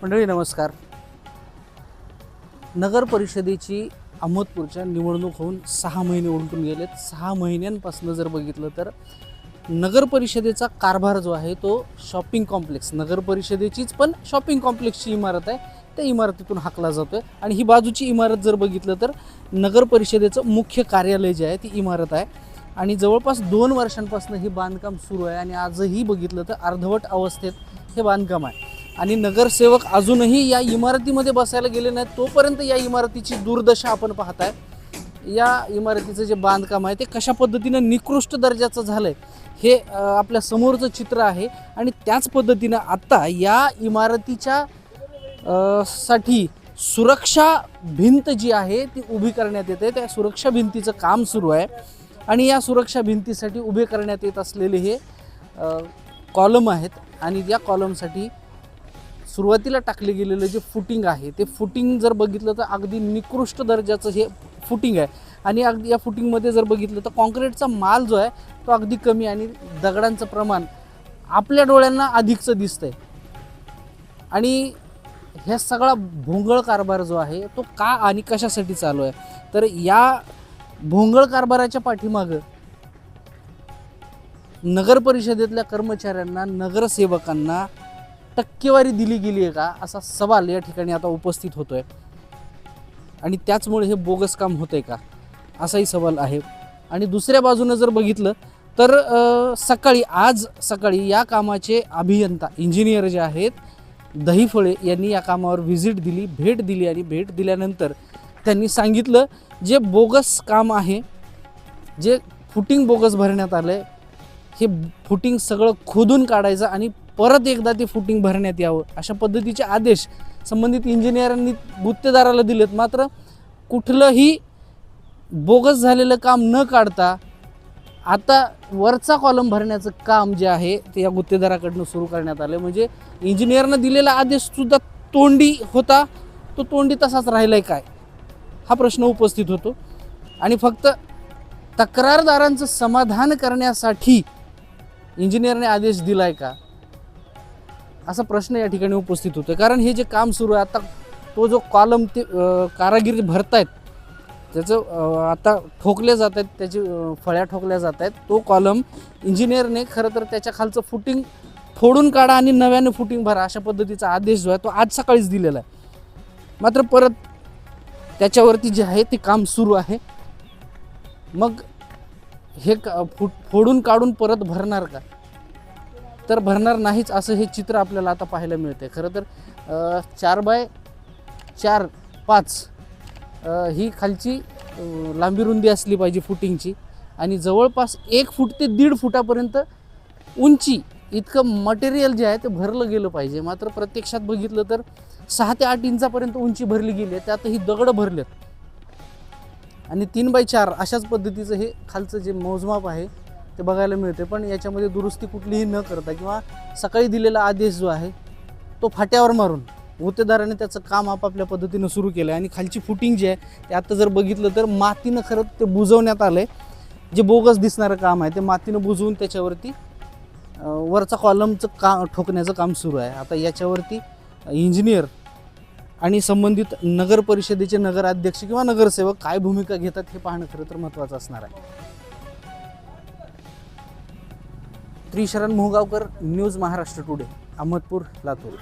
मंडळी नमस्कार. नगर परिषदेची अहमदपूरच्या निवडणूक होऊन 6 महिने उलटून गेलेत. 6 महिन्यांपासून जर बघितलं तर नगर परिषदेचा कारभार जो आहे तो शॉपिंग कॉम्प्लेक्स, नगर परिषदेचीच पण शॉपिंग कॉम्प्लेक्सची इमारत आहे, त्या इमारतीतून हाकला जातोय. आणि ही बाजूची इमारत जर बघितलं तर नगर परिषदेचं मुख्य कार्यालय जे आहे ती इमारत आहे. आणि जवळपास 2 वर्षांपासून हे बांधकाम सुरू आहे आणि आजही बघितलं तर अर्धवट अवस्थेत हे बांधकाम आहे. आणि नगरसेवक अजूनही या इमारतीमध्ये बसायला गेले नाहीत. तोपर्यंत या इमारतीची दुर्दशा आपण पाहताय. या इमारतीचं जे बांधकाम आहे ते कशा पद्धतीनं निकृष्ट दर्जाचं झालं आहे हे आपल्या समोरचं चित्र आहे. आणि त्याच पद्धतीनं आत्ता या इमारतीच्या साठी सुरक्षा भिंत जी आहे ती उभी करण्यात येते. त्या सुरक्षा भिंतीचं काम सुरू आहे. आणि या सुरक्षा भिंतीसाठी उभे करण्यात येत असलेले हे कॉलम आहेत. आणि या कॉलमसाठी सुरुवातीला टाकले गेलेलं जे फुटिंग आहे ते फुटिंग जर बघितलं तर अगदी निकृष्ट दर्जाचं हे फुटिंग आहे. आणि अगदी या फुटिंगमध्ये जर बघितलं तर कॉन्क्रीटचा माल जो आहे तो अगदी कमी आणि दगडांचं प्रमाण आपल्या डोळ्यांना अधिकचं दिसतंय. आणि ह्या सगळा भोंगळ कारभार जो आहे तो का आणि कशासाठी चालू आहे तर या भोंगळ कारभाराच्या पाठीमागं नगर परिषदेतल्या कर्मचाऱ्यांना, नगरसेवकांना टक्केवारी दिली गेली आहे का असा सवाल या ठिकाणी आता उपस्थित होतोय. आणि त्याचमुळे हे बोगस काम होतंय का असाही सवाल आहे. आणि दुसऱ्या बाजूनं जर बघितलं तर आज सकाळी या कामाचे अभियंता, इंजिनियर जे आहेत दहिफळे यांनी या कामावर व्हिजिट दिली, भेट दिली. आणि भेट दिल्यानंतर त्यांनी सांगितलं जे बोगस काम आहे, जे फुटिंग बोगस भरण्यात आलं आहे, हे फुटिंग सगळं खोदून काढायचं आणि परत एकदा ते फुटिंग भरण्यात यावं अशा पद्धतीचे आदेश संबंधित इंजिनियरांनी गुत्तेदाराला दिलेत. मात्र कुठलंही बोगस झालेलं काम न काढता आता वरचा कॉलम भरण्याचं काम जे आहे ते या गुत्तेदाराकडनं सुरू करण्यात आलं. म्हणजे इंजिनियरनं दिलेला आदेशसुद्धा तोंडी होता, तो तोंडी तसाच राहिलाय काय हा प्रश्न उपस्थित होतो. आणि फक्त तक्रारदारांचं समाधान करण्यासाठी इंजिनियरने आदेश दिलाय का असा प्रश्न या ठिकाणी उपस्थित होतो. कारण हे जे काम सुरू आहे आता, तो जो कॉलम ते कारागीर भरतायत त्याचं आता ठोकले जात आहेत, त्याची फळ्या ठोकल्या जात आहेत. तो कॉलम इंजिनियरने खरं तर त्याच्या खालचं फुटिंग फोडून काढा आणि नव्याने फुटिंग भरा अशा पद्धतीचा आदेश जो आहे तो आज सकाळीच दिलेला आहे. मात्र परत त्याच्यावरती जे आहे ते काम सुरू आहे. मग हे फोडून काढून परत भरणार का तर भरणार नाहीच असं हे चित्र आपल्याला आता पाहायला मिळते. खरं तर 4x4-5 ही खालची लांबी रुंदी असली पाहिजे फुटिंगची. आणि जवळपास 1 फूट ते 1.5 फुटापर्यंत उंची इतकं मटेरियल जे आहे ते भरलं गेलं पाहिजे. मात्र प्रत्यक्षात बघितलं तर 6 ते 8 इंचापर्यंत उंची भरली गेली आहे. त्यातही दगड भरलेत. आणि 3x4 अशाच पद्धतीचं हे खालचं जे मोजमाप आहे ते बघायला मिळते. पण याच्यामध्ये दुरुस्ती कुठलीही न करता किंवा सकाळी दिलेला आदेश जो आहे तो फाट्यावर मारून गुत्तेदाराने त्याचं काम आपापल्या पद्धतीनं सुरू केलं आहे. आणि खालची फुटिंग जी आहे ते आता जर बघितलं तर मातीनं खरं ते बुजवण्यात आलं आहे. जे बोगस दिसणारं काम आहे ते मातीनं बुजवून त्याच्यावरती वरचा कॉलमचं ठोकण्याचं काम सुरू आहे. आता याच्यावरती इंजिनियर आणि संबंधित नगर परिषदेचे नगराध्यक्ष किंवा नगरसेवक काय भूमिका घेतात हे पाहणं खरं तर महत्त्वाचं असणार आहे. Trisharan Mohgaonkar, news Maharashtra today, Ahmedpur, Latur.